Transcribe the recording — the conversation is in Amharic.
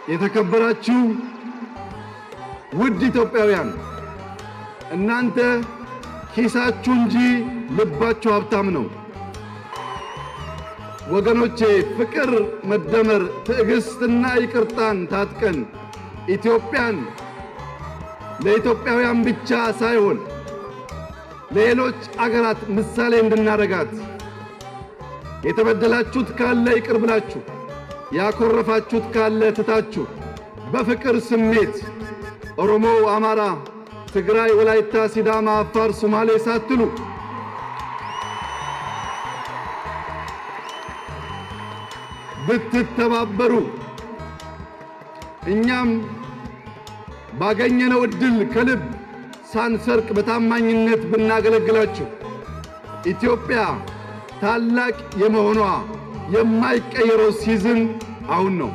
የተከበራችሁ ውድ ኢትዮጵያውያን እናንተ ኪሳችሁ እንጂ ልባችሁ ሀብታም ነው። ወገኖቼ ፍቅር፣ መደመር፣ ትዕግስትና ይቅርታን ታጥቀን ኢትዮጵያን ለኢትዮጵያውያን ብቻ ሳይሆን ለሌሎች አገራት ምሳሌ እንድናረጋት የተበደላችሁት ካለ ይቅር ብላችሁ ያኮረፋችሁት ካለ ትታችሁ በፍቅር ስሜት ኦሮሞ፣ አማራ፣ ትግራይ፣ ወላይታ፣ ሲዳማ፣ አፋር፣ ሶማሌ ሳትሉ ብትተባበሩ እኛም ባገኘነው ዕድል ከልብ ሳንሰርቅ በታማኝነት ብናገለግላችሁ ኢትዮጵያ ታላቅ የመሆኗ የማይቀየረው ሲዝን አሁን ነው።